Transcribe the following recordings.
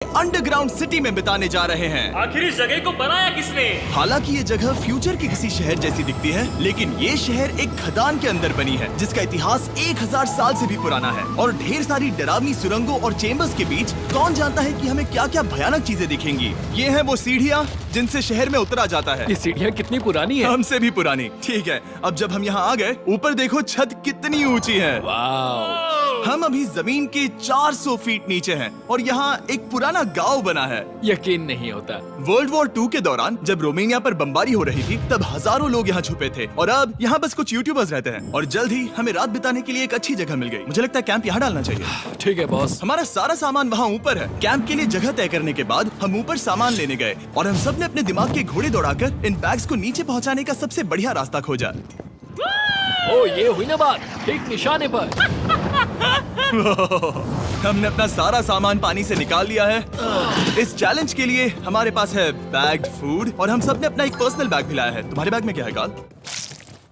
Underground city में बिताने जा रहे हैं। आखिर इस जगह को बनाया किसने? हालांकि ये जगह फ्यूचर के किसी शहर जैसी दिखती है, लेकिन ये शहर एक खदान के अंदर बनी है जिसका इतिहास 1000 साल से भी पुराना है और ढेर सारी डरावनी सुरंगों और चेम्बर्स के बीच कौन जानता है कि हमें क्या क्या भयानक चीजें दिखेंगी। ये है वो सीढ़ियाँ जिनसे शहर में उतरा जाता है। ये सीढ़ियाँ कितनी पुरानी है? हमसे भी पुरानी। ठीक है, अब जब हम यहाँ आ गए, ऊपर देखो छत कितनी ऊंची है। वाव! हम अभी जमीन के 400 फीट नीचे हैं और यहाँ एक पुराना गांव बना है। यकीन नहीं होता। वर्ल्ड वॉर 2 के दौरान जब रोमानिया पर बमबारी हो रही थी, तब हजारों लोग यहाँ छुपे थे और अब यहाँ बस कुछ यूट्यूबर्स रहते हैं। और जल्द ही हमें रात बिताने के लिए एक अच्छी जगह मिल गई। मुझे लगता है कैंप यहाँ डालना चाहिए। ठीक है बॉस। हमारा सारा सामान वहाँ ऊपर है। कैंप के लिए जगह तय करने के बाद हम ऊपर सामान लेने गए और हम सब ने अपने दिमाग के घोड़े दौड़ाकर इन बैग्स को नीचे पहुँचाने का सबसे बढ़िया रास्ता खोजा। ओ, ये हुई ना बात, ठीक निशाने पर। हमने अपना सारा सामान पानी से निकाल लिया है। इस चैलेंज के लिए हमारे पास है बैग्ड फूड और हम सब ने अपना एक पर्सनल बैग भी लाया है। तुम्हारे बैग में क्या है काल?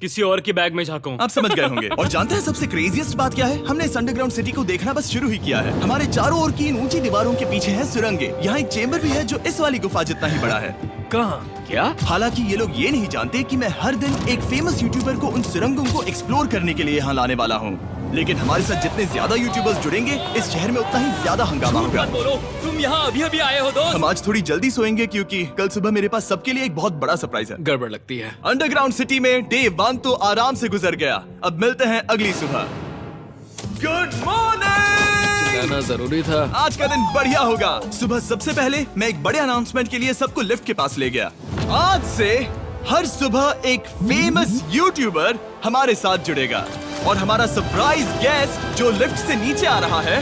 किसी और की बैग में झांकूं। आप समझ गए होंगे। और जानते हैं सबसे क्रेजीएस्ट बात क्या है? हमने इस अंडरग्राउंड सिटी को देखना बस शुरू ही किया है। हमारे चारों ओर की इन ऊंची दीवारों के पीछे है सुरंगे। यहाँ एक चेम्बर भी है जो इस वाली गुफा जितना ही बड़ा है। कहाँ? क्या? हालांकि ये लोग ये नहीं जानते कि मैं हर दिन एक फेमस यूट्यूबर को उन सुरंगों को एक्सप्लोर करने के लिए यहाँ लाने वाला हूँ। लेकिन हमारे साथ जितने ज्यादा यूट्यूबर्स जुड़ेंगे, इस शहर में उतना ही ज्यादा हंगामा होगा। मत बोलो, तुम यहाँ अभी अभी आए हो दोस्त। हम आज थोड़ी जल्दी सोएंगे क्योंकि कल सुबह मेरे पास सबके लिए एक बहुत बड़ा सरप्राइज है। गड़बड़ लगती है। अंडरग्राउंड सिटी में डे 1 तो आराम से गुजर गया। अब मिलते हैं अगली सुबह। Good morning! जाना जरूरी था। आज का दिन बढ़िया होगा। सुबह सबसे पहले मैं एक बड़े अनाउंसमेंट के लिए सबको लिफ्ट के पास ले गया। आज से हर सुबह एक फेमस यूट्यूबर हमारे साथ जुड़ेगा और हमारा सरप्राइज गेस्ट जो लिफ्ट से नीचे आ रहा है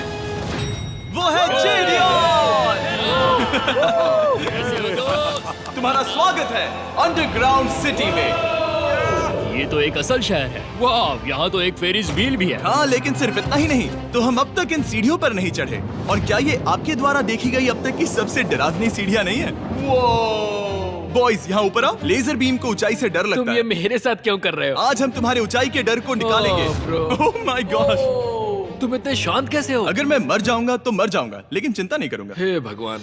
वो है जेडियन। तुम्हारा स्वागत है अंडरग्राउंड सिटी में। ये तो एक असल शहर है। वाह, यहाँ तो एक फेरिस व्हील भी है। हाँ, लेकिन सिर्फ इतना ही नहीं, तो हम अब तक इन सीढ़ियों पर नहीं चढ़े। और क्या ये आपके द्वारा देखी गई अब तक की सबसे डरावनी सीढ़ियाँ नहीं है? बॉयज, यहाँ ऊपर आओ। लेजर बीम को ऊंचाई से डर लगता तुम है। ये मेरे साथ क्यों कर रहे हो? आज हम तुम्हारे ऊंचाई के डर को निकालेंगे। Oh my God! तुम इतने शांत कैसे हो? अगर मैं मर जाऊंगा तो मर जाऊंगा, लेकिन चिंता नहीं करूंगा। हे भगवान।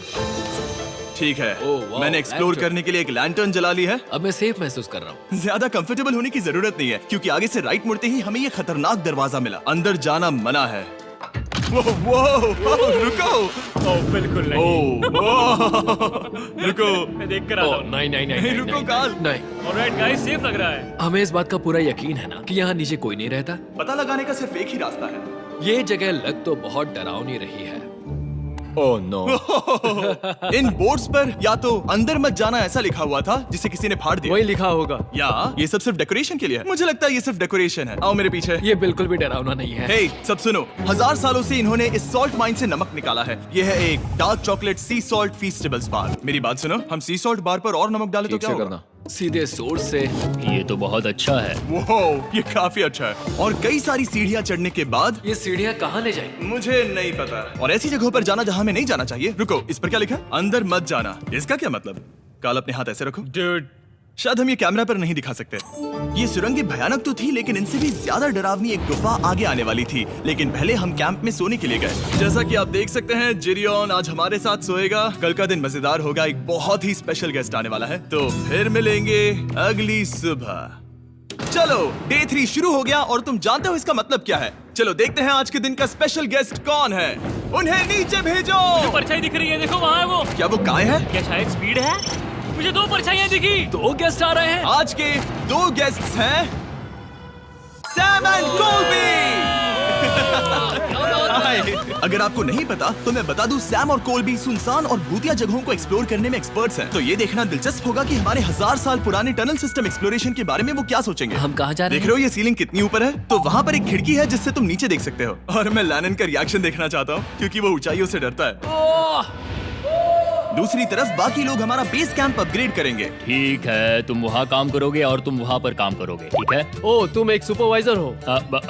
ठीक है, वाह, मैंने एक्सप्लोर लैंटर्न। करने के लिए एक लैंटर्न जला ली है। अब मैं सेफ महसूस कर रहा हूँ। ज्यादा कंफर्टेबल होने की जरूरत नहीं है क्योंकि आगे से राइट मुड़ते ही हमें ये खतरनाक दरवाजा मिला। अंदर जाना मना है। वो रुको। बिल्कुल नहीं। रुको। मैं देख कर ओह, आता हूँ। नहीं नहीं नहीं नहीं, रुको नहीं, काल। नहीं। ऑलराइट गाइस, सेफ लग रहा है। हमें इस बात का पूरा यकीन है ना कि यहाँ नीचे कोई नहीं रहता। पता लगाने का सिर्फ एक ही रास्ता है। ये जगह लग तो बहुत डरावनी रही है। Oh no. इन बोर्ड्स पर या तो अंदर मत जाना ऐसा लिखा हुआ था जिसे किसी ने फाड़ दिया। वही लिखा होगा। या ये सब सिर्फ डेकोरेशन के लिए है। मुझे लगता है ये सिर्फ डेकोरेशन है। आओ मेरे पीछे। ये बिल्कुल भी डरावना नहीं है। हे, सब सुनो। 1000 सालों से इन्होंने इस सॉल्ट माइन से नमक निकाला है। ये है एक डार्क चॉकलेट सी सॉल्ट फीस्टेबल्स बार। मेरी बात सुनो, हम सी सॉल्ट बार पर और नमक डाले तो ठीक क्या से होगा? करना। सीधे सोर्स से। ये तो बहुत अच्छा है। वो ये काफी अच्छा है। और कई सारी सीढ़ियाँ चढ़ने के बाद ये सीढ़ियाँ कहाँ ले जाएंगी? मुझे नहीं पता। और ऐसी जगहों पर जाना जहाँ हमें नहीं जाना चाहिए। रुको, इस पर क्या लिखा है? अंदर मत जाना। इसका क्या मतलब? काल, अपने हाथ ऐसे रखो। Dude, शायद हम ये कैमरा पर नहीं दिखा सकते। ये सुरंगें भयानक तो थी, लेकिन इनसे भी ज्यादा डरावनी एक गुफा आगे आने वाली थी। लेकिन पहले हम कैंप में सोने के लिए गए। जैसा कि आप देख सकते हैं, जेरियन आज हमारे साथ सोएगा। कल का दिन मजेदार होगा। एक बहुत ही स्पेशल गेस्ट आने वाला है। तो फिर मिलेंगे अगली सुबह। चलो, डे 3 शुरू हो गया और तुम जानते हो इसका मतलब क्या है? चलो देखते हैं आज के दिन का स्पेशल गेस्ट कौन है। उन्हें नीचे भेजो। परछाई दिख रही है, देखो वहाँ है वो। क्या वो काय है? क्या शायद स्पीड है? मुझे 2 परछाइयाँ दिखी। 2 गेस्ट आ रहे हैं। आज के 2 गेस्ट्स हैं सैम एंड कोलबी। अगर आपको नहीं पता तो मैं बता दूं, सैम और कोलबी सुनसान और भूतिया जगहों को एक्सप्लोर करने में एक्सपर्ट्स हैं। तो ये देखना दिलचस्प होगा कि हमारे 1000 साल पुराने टनल सिस्टम एक्सप्लोरेशन के बारे में वो क्या सोचेंगे। हम कहाँ जा रहे देख रहे हो ये सीलिंग कितनी ऊपर है? तो वहाँ पर एक खिड़की है जिससे तुम नीचे देख सकते हो। और मैं लैनन का रिएक्शन देखना चाहता हूँ क्योंकि वो ऊंचाइयों से डरता है। दूसरी तरफ बाकी लोग हमारा बेस कैंप अपग्रेड करेंगे। ठीक है, तुम वहाँ काम करोगे और तुम वहाँ पर काम करोगे, ठीक है? ओ, तुम एक सुपरवाइजर हो?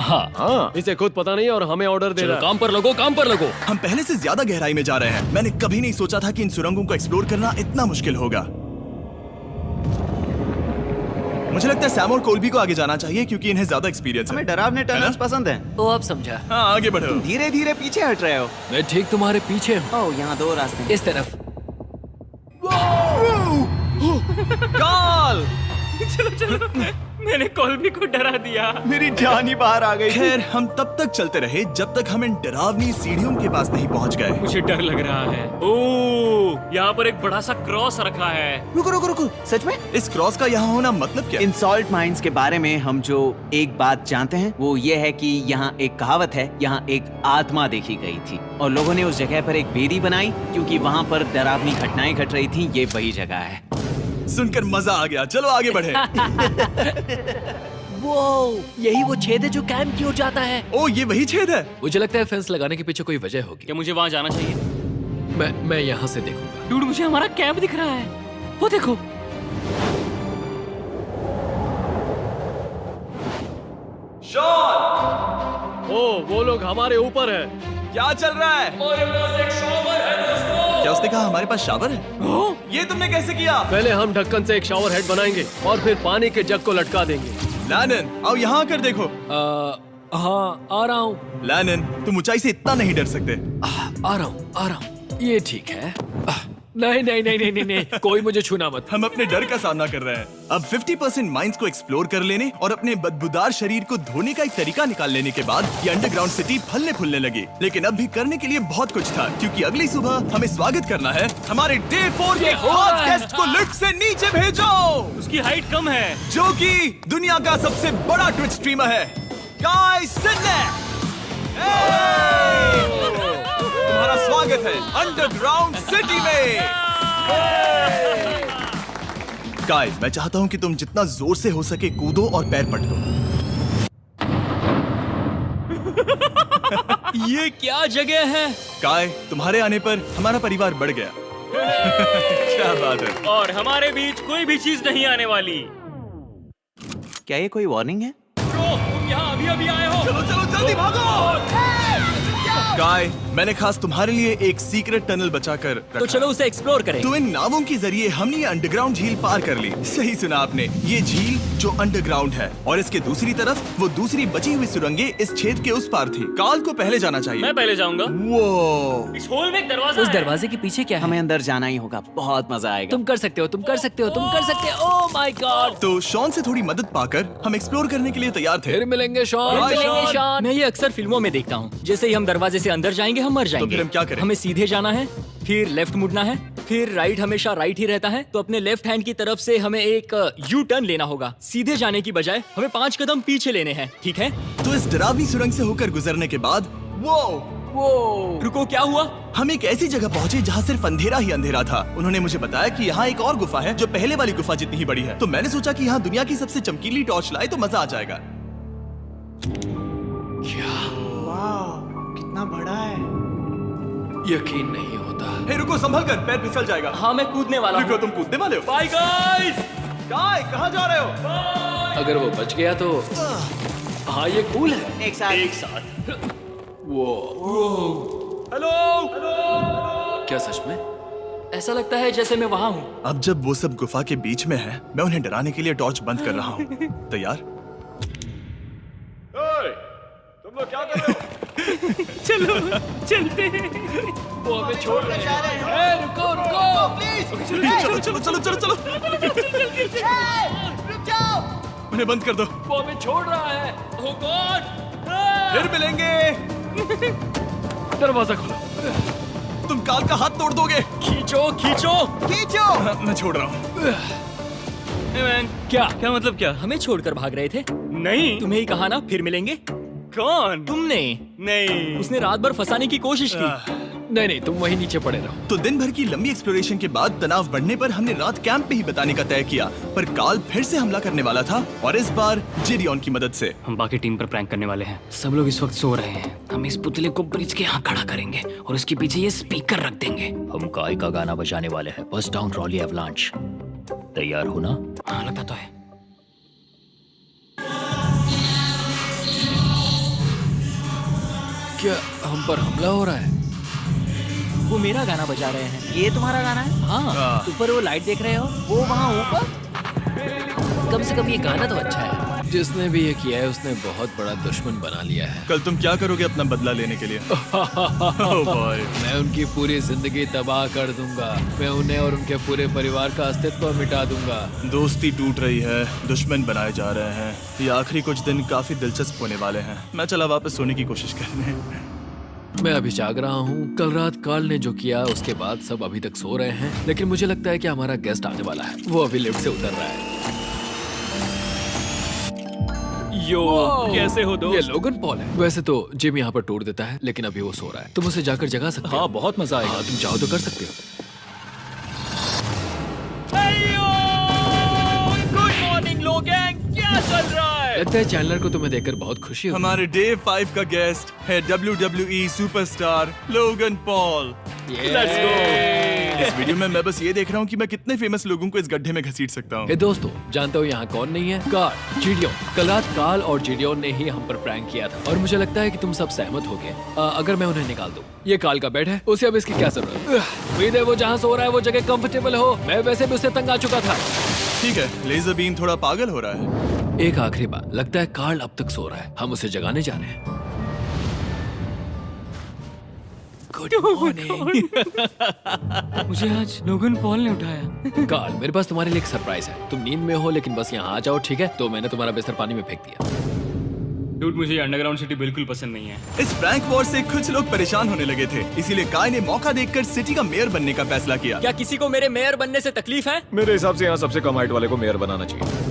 हाँ। इसे खुद पता नहीं और हमें ऑर्डर दे चलो रहा है। काम पर लगो, काम पर लगो। हम पहले से ज्यादा गहराई में जा रहे हैं। मैंने कभी नहीं सोचा था कि इन सुरंगों को एक्सप्लोर करना इतना मुश्किल होगा। मुझे लगता है सैम और कोल्बी को आगे जाना चाहिए क्योंकि इन्हें ज्यादा एक्सपीरियंस है। हमें डरावने टनल्स पसंद हैं। तो अब समझा। हाँ आगे बढ़ो। धीरे धीरे पीछे हट रहे हो। मैं ठीक तुम्हारे पीछे हूँ। ओह, यहाँ 2 रास्ते हैं। इस तरफ। कॉल। मैंने कोल्बी को डरा दिया। मेरी जान ही बाहर आ गई। खैर हम तब तक चलते रहे जब तक हम इन डरावनी सीढ़ियों के पास नहीं पहुंच गए। मुझे डर लग रहा है। ओह, यहाँ पर एक बड़ा सा क्रॉस रखा है। रुको रुको रुको, सच में? इस क्रॉस का यहाँ होना मतलब क्या? इन सॉल्ट माइंस के बारे में हम जो एक बात जानते हैं वो ये है कि यहाँ एक कहावत है, यहाँ एक आत्मा देखी गई थी और लोगों ने उस जगह पर एक बेदी बनाई क्योंकि वहाँ पर डरावनी घटनाएं घट रही थी। ये वही जगह है। सुनकर मजा आ गया। चलो आगे बढ़े। वो यही वो छेद है जो कैंप की ओर जाता है। ओ ये वही छेद है। मुझे लगता है फेंस लगाने के पीछे कोई वजह होगी। क्या मुझे वहाँ जाना चाहिए? मैं यहाँ से देखूंगा। डूड, मुझे हमारा कैंप दिख रहा है। वो देखो। शॉन, ओ वो लोग हमारे ऊपर है। क्या चल रहा है? हमारे पास एक शॉवर है दोस्तों। क्या उसने कहा हमारे पास शावर है? ये तुमने कैसे किया? पहले हम ढक्कन से एक शावर हेड बनाएंगे और फिर पानी के जग को लटका देंगे। लैनन आओ यहाँ आकर देखो। हाँ आ रहा हूँ। लैनन तुम ऊंचाई से इतना नहीं डर सकते। आ रहा हूँ। ये ठीक है। नहीं नहीं नहीं नहीं नहीं, कोई मुझे छूना मत। हम अपने डर का सामना कर रहे हैं। अब 50% माइंस को एक्सप्लोर कर लेने और अपने बदबूदार शरीर को धोने का एक तरीका निकाल लेने के बाद ये अंडरग्राउंड सिटी फलने फूलने लगी। लेकिन अब भी करने के लिए बहुत कुछ था क्योंकि अगली सुबह हमें स्वागत करना है। हमारे डे 4 के खास गेस्ट को लिफ्ट से नीचे भेजो, उसकी हाइट कम है। जो कि दुनिया का सबसे बड़ा ट्विच स्ट्रीमर है, गाय सिडनेक। तुम्हारा स्वागत है अंडरग्राउंड सिटी में। गाय, मैं चाहता हूँ कि तुम जितना जोर से हो सके कूदो और पैर पटको। ये क्या जगह है? गाय, तुम्हारे आने पर हमारा परिवार बढ़ गया। क्या बात है। और हमारे बीच कोई भी चीज नहीं आने वाली। क्या ये कोई वार्निंग है? ब्रो, तुम यहाँ अभी आए हो। चलो चलो जल्दी भागो। गाय, मैंने खास तुम्हारे लिए एक सीक्रेट टनल बचाकर रखा। तो चलो उसे एक्सप्लोर करें। तो इन नावों के जरिए हमने ये अंडरग्राउंड झील पार कर ली। सही सुना आपने, ये झील जो अंडरग्राउंड है और इसके दूसरी तरफ वो दूसरी बची हुई सुरंगें इस छेद के उस पार थी। काल को पहले जाना चाहिए। मैं पहले जाऊंगा। वो इस होल में एक दरवाजा उस है। दरवाजे के पीछे क्या है? हमें अंदर जाना ही होगा, बहुत मजा आएगा। तुम कर सकते हो, तुम कर सकते हो, तुम कर सकते हो। Oh my God. तो शॉन से थोड़ी मदद पाकर हम एक्सप्लोर करने के लिए तैयार थे। फिर मिलेंगे शॉन। Bye, मिलेंगे शॉन। शॉन। मैं ये अक्सर फिल्मों में देखता हूँ। जैसे ही हम दरवाजे से अंदर जाएंगे हम मर जाएंगे। फिर हम क्या करें? हमें सीधे जाना है, फिर लेफ्ट मुड़ना है, फिर राइट हमेशा राइट ही रहता है। तो अपने लेफ्ट हैंड की तरफ से हमें एक यू टर्न लेना होगा। सीधे जाने की बजाय हमें 5 कदम पीछे लेने हैं, ठीक है? तो इस डरावनी सुरंग से होकर गुजरने के बाद वो रुको, क्या हुआ? हम एक ऐसी जगह पहुंचे जहाँ सिर्फ अंधेरा ही अंधेरा था। उन्होंने मुझे बताया कि यहाँ एक और गुफा है जो पहले वाली गुफा जितनी ही बड़ी है। तो मैंने सोचा कि यहाँ दुनिया की सबसे चमकीली टॉर्च लाए तो मजा आ जाएगा। कितना बड़ा है। यकीन नहीं होता। हे रुको, संभल कर, पैर फिसल जाएगा। हाँ, मैं कूदने वाला रुको, हूँ। तुम कूदने वाले हो? Bye guys. गाय, कहाँ जा रहे हो? अगर वो बच गया तो हाँ ये कूल है। एक साथ। एक साथ। हेलो। क्या सच में? ऐसा लगता है जैसे मैं वहाँ हूँ। अब जब वो सब गुफा के बीच में है, मैं उन्हें डराने के लिए टॉर्च बंद कर रहा हूँ। तैयार? तुम लोग क्या कर रहे हो? चलो चलते हैं। वो हमें छोड़ रहे हैं। रुको रुको। चलो चलो चलो चलो चलो। उन्हें बंद कर दो। वो हमें छोड़ रहा है। Oh God! फिर मिलेंगे। दरवाजा खोलो। तुम काल का हाथ तोड़ दोगे। खींचो खींचो। मैं छोड़ रहा हूँ। Hey man, क्या मतलब क्या? हमें छोड़कर भाग रहे थे? नहीं, तुम्हें ही कहा ना फिर मिलेंगे। कौन? तुमने? नहीं, उसने रात भर फंसाने की कोशिश की। नहीं तुम वहीं नीचे पड़े रहो। तो दिन भर की लंबी एक्सप्लोरेशन के बाद तनाव बढ़ने पर हमने रात कैंप पे ही बिताने का तय किया। पर काल फिर से हमला करने वाला था और इस बार जेरियन की मदद से। हम बाकी टीम पर प्रैंक करने वाले हैं। सब लोग इस वक्त सो रहे हैं। हम इस पुतले को ब्रिज के यहाँ खड़ा करेंगे और उसके पीछे ये स्पीकर रख देंगे। हम काय का गाना बजाने वाले हैं। Bust down rolly avalanche. तैयार हो ना? हाँ लगता तो है। क्या हम पर हमला हो रहा है? वो मेरा गाना बजा रहे हैं। ये तुम्हारा गाना है? हाँ, ऊपर वो लाइट देख रहे हो? वो वहाँ ऊपर? कम से कम ये गाना तो अच्छा है। जिसने भी ये किया है उसने बहुत बड़ा दुश्मन बना लिया है। कल तुम क्या करोगे अपना बदला लेने के लिए? Oh boy. मैं उनकी पूरी जिंदगी तबाह कर दूंगा। मैं उन्हें और उनके पूरे परिवार का अस्तित्व मिटा दूंगा। दोस्ती टूट रही है, दुश्मन बनाए जा रहे हैं। ये आखिरी कुछ दिन काफी दिलचस्प होने वाले हैं। मैं चला वापस सोने की कोशिश करने। मैं अभी जाग रहा हूँ। कल रात कार्ल ने जो किया उसके बाद सब अभी तक सो रहे हैं, लेकिन मुझे लगता है कि हमारा गेस्ट आने वाला है। वो अभी लिफ्ट से उतर रहा है। यो, कैसे हो ये दोस्त? लोगन पॉल है। वैसे तो जिम यहाँ पर टूट देता है, लेकिन अभी वो सो रहा है। तुम उसे जाकर जगा सकते हो। हाँ, बहुत मजा आएगा। हाँ, तुम चाहो तो कर सकते हो। गुड मॉर्निंग लोगैंग, क्या चल रहा है? लगता है चैनलर को तुम्हें देखकर बहुत खुशी होगी। हमारे डे 5 का गेस्ट है WWE superstar Logan Paul. Let's go। इस वीडियो में मैं बस ये देख रहा हूँ कि मैं कितने फेमस लोगों को इस गड्ढे में घसीट सकता हूँ। ए दोस्तों, जानते हो यहाँ कौन नहीं है? कार्ल, जिडियोन। कल रात कार्ल और जिडियोन ने ही हम पर प्रैंक किया था और मुझे लगता है कि तुम सब सहमत होगे अगर मैं उन्हें निकाल दूं। ये कार्ल का बेड है, उसे अब इसकी क्या जरूरत है? उम्मीद है वो जहाँ सो रहा है वो जगह कंफर्टेबल हो। मैं वैसे भी उससे तंग आ चुका था। ठीक है, लेजर बीम थोड़ा पागल हो रहा है। एक आखिरी बात, लगता है कार्ल अब तक सो रहा है। हम उसे जगाने जा रहे हैं। Good morning. मुझे आज लोगन पॉल ने उठाया। कार्ल, मेरे पास तुम्हारे लिए एक सरप्राइज है। तुम नींद में हो लेकिन बस यहाँ आ जाओ, ठीक है? तो मैंने तुम्हारा बिस्तर पानी में फेंक दिया। डूड, मुझे अंडरग्राउंड सिटी बिल्कुल पसंद नहीं है। इस प्रैंक वॉर से कुछ लोग परेशान होने लगे थे, इसीलिए काय ने मौका देखकर सिटी का मेयर बनने का फैसला किया। क्या किसी को मेरे मेयर बनने से तकलीफ है? मेरे हिसाब से यहाँ सबसे कम हाइट वाले को मेयर बनाना चाहिए।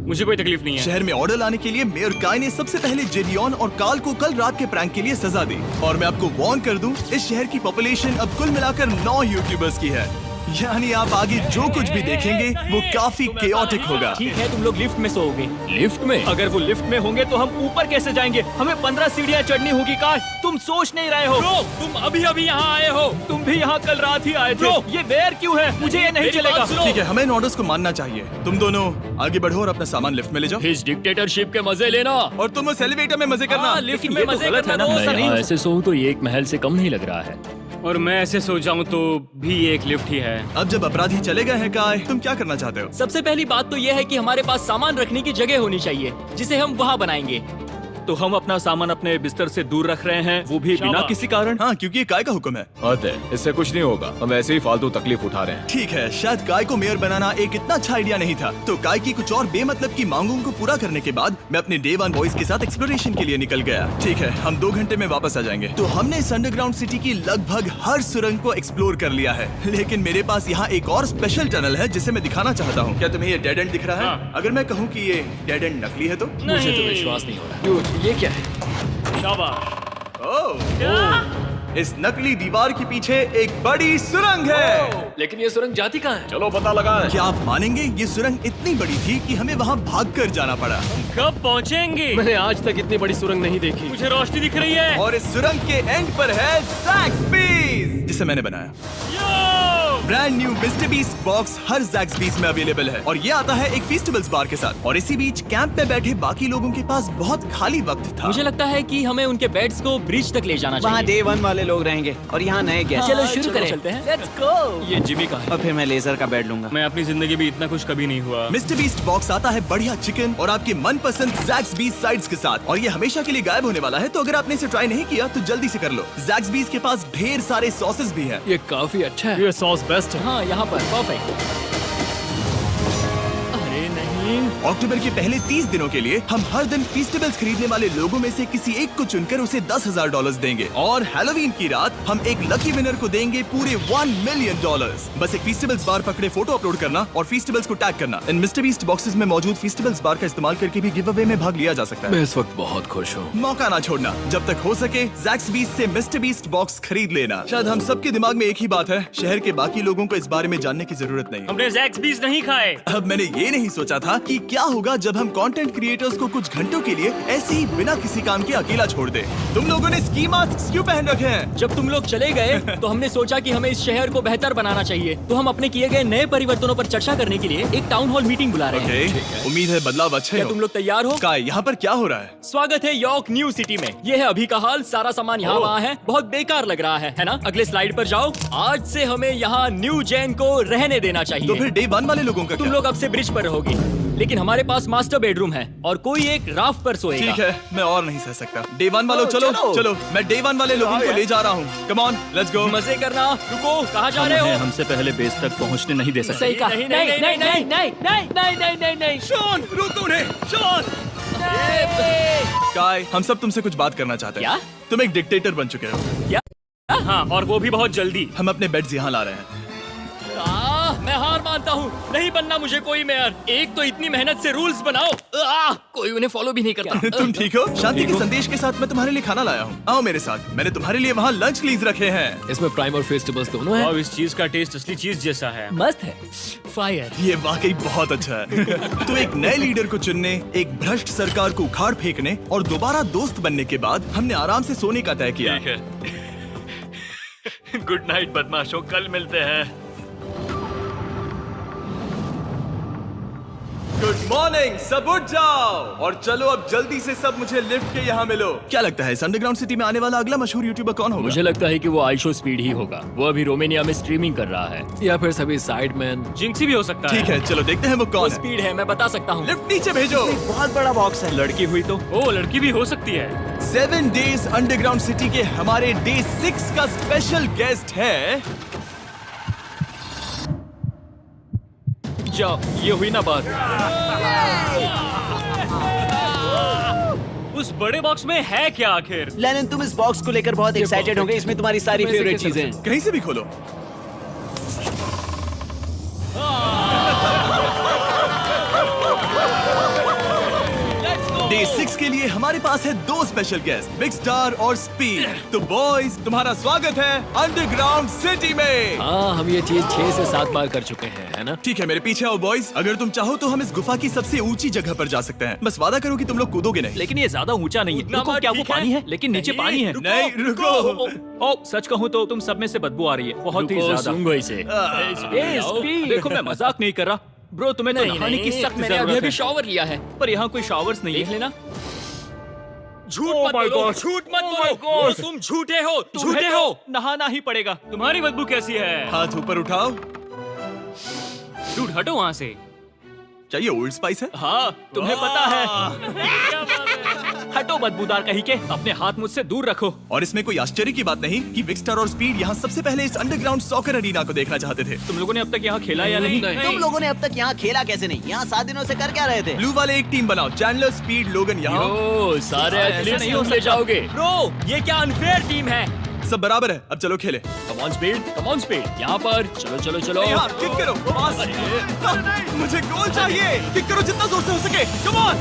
मुझे कोई तकलीफ नहीं है। शहर में ऑर्डर लाने के लिए मेयर काय ने सबसे पहले जेडियन और कार्ल को कल रात के प्रैंक के लिए सजा दी। और मैं आपको वार्न कर दूं, इस शहर की पॉपुलेशन अब कुल मिलाकर 9 यूट्यूबर्स की है। यानी आप आगे जो कुछ भी देखेंगे वो काफी केओटिक होगा। ठीक है, तुम लोग लिफ्ट में सोओगे। लिफ्ट में? अगर वो लिफ्ट में होंगे तो हम ऊपर कैसे जाएंगे? हमें 15 सीढ़ियाँ चढ़नी होगी। काय, तुम सोच नहीं रहे हो। ब्रो, तुम अभी अभी यहाँ आए हो। तुम भी यहाँ कल रात ही आए थे। ब्रो, ये बेर क्यों है? मुझे ये नहीं चलेगा। ठीक है, हमें इन ऑर्डर्स को मानना चाहिए। तुम दोनों आगे बढ़ो और अपना सामान लिफ्ट में ले जाओ। इस डिक्टेटरशिप के मजे लेना। और तुम उस एलिवेटर में मजे करना। हाँ, लिफ्ट में मजे करना तो ऐसा नहीं हो ऐसे सोऊं तो ये एक महल से कम नहीं लग रहा है। और मैं ऐसे सो जाऊं तो भी ये एक लिफ्ट ही है। अब जब अपराधी चले गए हैं काय, तुम क्या करना चाहते हो? सबसे पहली बात तो ये है कि हमारे पास सामान रखने की जगह होनी चाहिए, जिसे हम वहाँ बनाएंगे। तो हम अपना सामान अपने बिस्तर से दूर रख रहे हैं, वो भी बिना किसी कारण। हाँ, क्योंकि ये काय का हुक्म है। अतः इससे कुछ नहीं होगा, हम ऐसे ही फालतू तकलीफ उठा रहे हैं। ठीक है, शायद काय को मेयर बनाना एक इतना अच्छा आइडिया नहीं था। तो काय की कुछ और बेमतलब की मांगों को पूरा करने के बाद मैं अपने डे 1 बॉयज के साथ एक्सप्लोरेशन के लिए निकल गया। ठीक है, हम 2 घंटे में वापस आ जाएंगे। तो हमने इस अंडरग्राउंड सिटी की लगभग हर सुरंग को एक्सप्लोर कर लिया है, लेकिन मेरे पास यहाँ एक और स्पेशल टनल है जिसे मैं दिखाना चाहता हूँ। क्या तुम्हें ये डेड एंड दिख रहा है? हाँ। अगर मैं कहूँ कि ये डेड एंड नकली है तो? मुझे तो विश्वास नहीं हो रहा। Dude, ये क्या है? ओह, इस नकली दीवार के पीछे एक बड़ी सुरंग है। लेकिन ये सुरंग जाती कहाँ है? चलो पता लगाएं। क्या आप मानेंगे, ये सुरंग इतनी बड़ी थी कि हमें वहाँ भागकर जाना पड़ा। कब पहुँचेंगे? मैंने आज तक इतनी बड़ी सुरंग नहीं देखी। मुझे रोशनी दिख रही है। और इस सुरंग के एंड पर है ज़ैक्सबीस, जिसे मैंने बनाया। Brand new Mister Beast box हर ज़ैक्सबीस में अवेलेबल है और ये आता है एक फेस्टिवल्स बार के साथ। और इसी बीच कैंप में बैठे बाकी लोगों के पास बहुत खाली वक्त था। मुझे लगता है कि हमें उनके बेड्स को ब्रिज तक ले जाना वहाँ चाहिए। डे 1 वाले लोग रहेंगे और यहाँ नए गेस्ट। चलो शुरू करें। चलते हैं। Let's go। ये जिमी का है। और फिर मैं लेजर का बेड लूंगा। मैं अपनी जिंदगी में इतना खुश कभी नहीं हुआ। मिस्टर बीस्ट बॉक्स आता है बढ़िया चिकन और आपके मनपसंद ज़ैक्सबीस साइड्स के साथ, और ये हमेशा के लिए गायब होने वाला है। तो अगर आपने इसे ट्राई नहीं किया तो जल्दी से कर लो। ज़ैक्सबीस के पास ढेर सारे सॉसेस भी हैं। ये काफी अच्छा है। ये सॉस बेस्ट है। हाँ, यहाँ पर परफेक्ट। अरे नहीं। अक्टूबर के पहले 30 दिनों के लिए हम हर दिन फेस्टिवल्स खरीदने वाले लोगों में से किसी एक को चुनकर उसे $10,000 देंगे, और हैलोवीन की रात हम एक लकी विनर को देंगे पूरे $1 मिलियन। बस एक फेस्टिवल्स बार पकड़े फोटो अपलोड करना और फेस्टिवल्स को टैग करना। इन मिस्टर बीस्ट बॉक्सेस में मौजूद फेस्टिवल्स बार का इस्तेमाल करके भी गिव अवे में भाग लिया जा सकता है। मैं इस वक्त बहुत खुश हूँ। मौका ना छोड़ना, जब तक हो सके ज़ैक्सबीस से मिस्टर बीस्ट बॉक्स खरीद लेना। शायद हम सबके दिमाग में एक ही बात है, शहर के बाकी लोगों को इस बारे में जानने की जरूरत नहीं। हमने ज़ैक्सबीस नहीं खाए। अब मैंने ये नहीं सोचा था कि क्या होगा जब हम कंटेंट क्रिएटर्स को कुछ घंटों के लिए ऐसे ही बिना किसी काम के अकेला छोड़ दे। तुम लोगों ने स्की मास्क क्यों पहन रखे हैं? जब तुम लोग चले गए तो हमने सोचा कि हमें इस शहर को बेहतर बनाना चाहिए। तो हम अपने किए गए नए परिवर्तनों पर चर्चा करने के लिए एक टाउन हॉल मीटिंग बुला रहे हैं। ओके, उम्मीद है बदलाव अच्छे क्या हो। तुम लोग तैयार हो? काय, यहाँ पर क्या हो रहा है? स्वागत है यॉर्क न्यू सिटी में। ये है अभी का हाल। सारा सामान यहाँ वहाँ है। बहुत बेकार लग रहा है ना? अगले स्लाइड पर जाओ। आज से हमें यहाँ न्यू जेन को रहने देना चाहिए। तो फिर डे 1 वाले लोगों का तुम क्या? लोग अब से ब्रिज पर रहोगे। लेकिन हमारे पास मास्टर बेडरूम है और कोई एक राफ्ट पर सोएगा। ठीक है, मैं और नहीं सह सकता। डे वन वालों चलो चलो, मैं डे वन वाले लोगों को ले जा रहा हूँ। Come on, let's go. मजे करना। रुको, कहाँ जा रहे उन्हें हो? हमसे पहले बेस तक पहुंचने नहीं दे सकते। सही कहा। नहीं, नहीं नहीं, नहीं नहीं, नहीं नहीं नहीं नहीं नहीं नहीं। शॉन, रोको उन्हें। शॉन, काय, हम सब तुमसे कुछ बात करना चाहते हैं। क्या? तुम एक डिक्टेटर बन चुके हो। हाँ, और वो भी बहुत जल्दी। हम अपने बेड्स यहाँ ला रहे हैं। मैं हार मानता हूँ। नहीं बनना मुझे कोई मेयर। एक तो इतनी मेहनत से रूल्स बनाओ, कोई उन्हें फॉलो भी नहीं करता। तुम ठीक हो? शांति के संदेश के साथ मैं तुम्हारे लिए खाना लाया हूँ। आओ मेरे साथ, मैंने तुम्हारे लिए वहाँ लंच क्लीज रखे हैं। इसमें प्राइम और फेस्टिवल्स दोनों हैं। और इस चीज का टेस्ट असली चीज जैसा है। मस्त है। फायर। ये वाकई बहुत अच्छा है। तो एक नए लीडर को चुनने, एक भ्रष्ट सरकार को उखाड़ फेंकने और दोबारा दोस्त बनने के बाद हमने आराम से सोने का तय किया। गुड नाइट बदमाशों, कल मिलते हैं। गुड मॉर्निंग, सब उठ जाओ और चलो अब जल्दी से सब मुझे लिफ्ट के यहाँ मिलो। क्या लगता है इस अंडरग्राउंड सिटी में आने वाला अगला मशहूर यूट्यूबर कौन होगा? मुझे लगता है कि वो आइशो स्पीड ही होगा। वो अभी रोमेनिया में स्ट्रीमिंग कर रहा है। या फिर सभी साइडमैन। जिंक्सी भी हो सकता है। ठीक है, चलो देखते हैं वो कौन है। स्पीड है, मैं बता सकता हूँ। लिफ्ट नीचे भेजो। बहुत बड़ा बॉक्स है। लड़की हुई तो ओ लड़की भी हो सकती है। 7 डेज अंडरग्राउंड सिटी के हमारे डे 6 का स्पेशल गेस्ट है। जाओ, ये हुई ना बात। उस बड़े बॉक्स में है क्या आखिर? लेनिन, तुम इस बॉक्स को लेकर बहुत एक्साइटेड होंगे। इसमें तुम्हारी सारी इसमें से फेवरेट कैसे चीजें हैं। कहीं से भी खोलो। डे 6 के लिए हमारे पास है 2 स्पेशल गेस्ट, बिग स्टार और स्पीड। तो बॉयज, तुम्हारा स्वागत है अंडरग्राउंड सिटी में। हाँ, हम ये चीज 6 से 7 बार कर चुके हैं, है ना? ठीक है, मेरे पीछे आओ बॉयज। अगर तुम चाहो तो हम इस गुफा की सबसे ऊंची जगह पर जा सकते हैं। बस वादा करो कि तुम लोग कूदोगे नहीं। लेकिन ये ज्यादा ऊंचा नहीं है। उतना रुको, मत, क्या वो ठीक है? पानी है? लेकिन नीचे नहीं, पानी है। नहीं, रुको। ओ, सच कहूँ तो तुम सब में से बदबू आ रही है, बहुत ही रुको, ज्यादा। सूंघो इसे। ए, स्पीड। देखो, मैं मजाक नहीं कर रहा ब्रो, तुम्हें तो नहीं, नहाने की नहीं, सख्त मैंने अभी जरूरत अभी है। शॉवर लिया है। पर यहाँ कोई शावर्स नहीं देख है। लेना। झूठ Oh मत my बोलो, God. झूठ मत Oh बोलो। my God. तुम झूठे हो, तुम्हें झूठे तो हो। नहाना ही पड़ेगा। तुम्हारी बदबू कैसी है? हाथ ऊपर उठाओ। डूड, हटो वहाँ से। चाहिए ओल्ड स्पाइस है? हाँ, तुम्हें पता है। हटो बदबूदार कहीं के, अपने हाथ मुझसे दूर रखो। और इसमें कोई आश्चर्य की बात नहीं कि बिग स्टार और स्पीड यहाँ सबसे पहले इस अंडरग्राउंड सॉकर अरीना को देखना चाहते थे। तुम लोगों ने अब तक यहाँ खेला या नहीं? तुम लोगों ने अब तक यहाँ खेला कैसे नहीं? यहाँ 7 दिनों से कर क्या रहे थे? ब्लू वाले एक टीम बनाओ, चैंडलर, स्पीड, लोगन यहाँ। ओ, सारे ऐसा एथलीट्स नहीं हो तुम ले सकता। जाओगे। ब्रो, ये क्या अनफेयर टीम है। सब बराबर है, अब चलो खेले। Come on speed, come on speed. यहाँ पर चलो चलो चलो। यहाँ किक करो, पास। मुझे गोल चाहिए। किक करो जितना जोर से हो सके। Come on.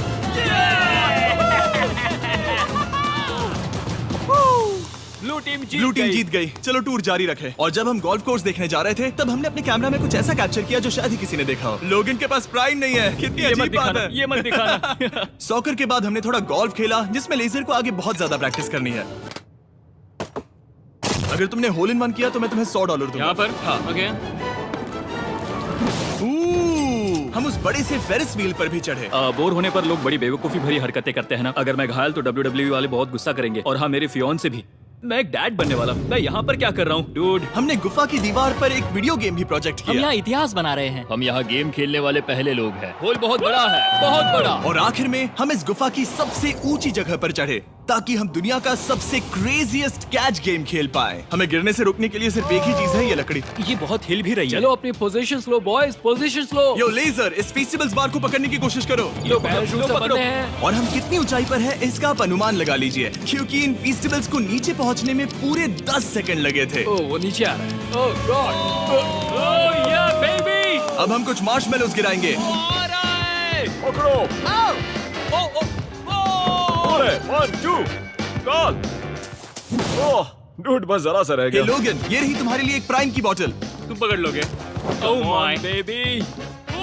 ब्लू टीम जीत गई। चलो टूर जारी रखें। और जब हम गोल्फ कोर्स देखने जा रहे थे, तब हमने अपने कैमरा में कुछ ऐसा कैप्चर किया जो शायद ही किसी ने देखा हो। लोगन के पास प्राइम नहीं है। कितनी ये मत अजीब बात दिखाना, है। ये मत दिखाना। सॉकर के बाद हमने थोड़ा गोल्फ खेला, जिसमें लेजर को आगे बहुत ज्यादा प्रैक्टिस करनी है। अगर तुमने होल इन वन किया तो मैं तुम्हें $100 दूंगा। यहाँ पर हाँ। ओके। हम उस बड़े से फेरिस व्हील पर भी चढ़े। बोर होने पर लोग बड़ी बेवकूफी भरी हरकतें करते हैं ना। अगर मैं घायल तो WWE वाले बहुत गुस्सा करेंगे। और हाँ, मेरे फियोन से भी। मैं एक डैड बनने वाला हूँ। मैं यहाँ पर क्या कर रहा हूँ डूड? हमने गुफा की दीवार पर एक वीडियो गेम भी प्रोजेक्ट हम किया। यहाँ इतिहास बना रहे हैं। हम यहाँ गेम खेलने वाले पहले लोग हैं। होल बहुत बड़ा है, बहुत बड़ा। और आखिर में हम इस गुफा की सबसे ऊंची जगह पर चढ़े ताकि हम दुनिया का सबसे क्रेजीएस्ट कैच गेम खेल पाए। हमें गिरने से रोकने के लिए सिर्फ एक ही चीज है, ये लकड़ी। ये बहुत हिल भी रही है। चलो अपनी पोजीशंस लो बॉयज, पोजीशंस लो। यो लेजर, इस फेस्टिवल्स बार को पकड़ने की कोशिश करो। ये पैराशूट से बंधे हैं। और हम कितनी ऊंचाई पर हैं इसका आप अनुमान लगा लीजिए, क्योंकि इन फेस्टिवल्स को नीचे पहुंचने में पूरे 10 सेकंड लगे थे। ओ, वो नीचे आ रहा है। ओह गॉड। ओह या बेबी। अब हम कुछ मार्शमेलोस गिराएंगे। पकड़ो। अरे 1 2 कॉल। ओह डूड, बस जरा सा रह हे गया। लोगन, ये रही तुम्हारे लिए एक प्राइम की बोतल। तुम पकड़ लोगे? Oh my baby.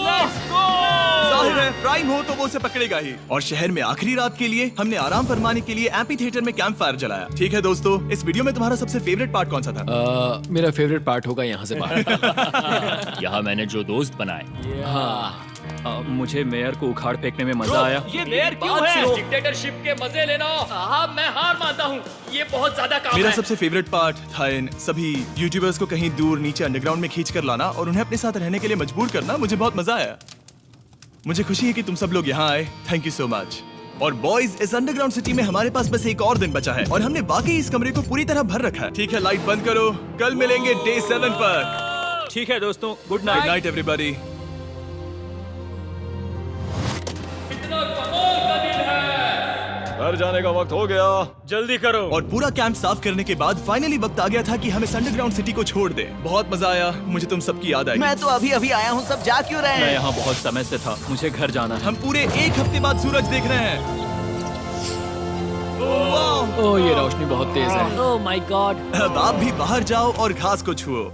जाहिर है प्राइम हो तो वो उसे पकड़ेगा ही। और शहर में आखिरी रात के लिए हमने आराम फरमाने के लिए एम्पी थिएटर में कैंप फायर जलाया। ठीक है दोस्तों, इस वीडियो में तुम्हारा सबसे फेवरेट पार्ट कौन सा था? मेरा फेवरेट पार्ट होगा यहाँ से बाहर। यहाँ मैंने जो दोस्त बनाए। हाँ, मुझे मेयर को उखाड़ फेंकने में मजा आया। ये मेयर क्यों है? डिक्टेटरशिप के मजे लेना। हाँ, मैं हार मानता हूँ। ये बहुत ज्यादा काम मेरा है। सबसे फेवरेट पार्ट था इन सभी यूट्यूबर्स को कहीं दूर नीचे अंडरग्राउंड में खींच कर लाना और उन्हें अपने साथ रहने के लिए मजबूर करना। मुझे बहुत मजा आया। मुझे खुशी है कि तुम सब लोग यहाँ आए। Thank you so much. और बॉयज, इस अंडरग्राउंड सिटी में हमारे पास बस एक और दिन बचा है और हमने वाकई इस कमरे को पूरी तरह भर रखा है। ठीक है, लाइट बंद करो। कल मिलेंगे डे 7 पर। ठीक है दोस्तों, good good night. Night everybody. घर जाने का वक्त हो गया। जल्दी करो। और पूरा कैंप साफ करने के बाद फाइनली वक्त आ गया था कि हम इस अंडरग्राउंड सिटी को छोड़ दें। बहुत मजा आया। मुझे तुम सबकी याद आई। मैं तो अभी अभी आया हूँ, सब जा क्यों रहे मैं हैं? यहाँ बहुत समय से था, मुझे घर जाना है। हम पूरे एक हफ्ते बाद सूरज देख रहे हैं। वाह! ओह, ये रोशनी बहुत तेज है। Oh my God. अब आप भी बाहर जाओ और घास को छुओ।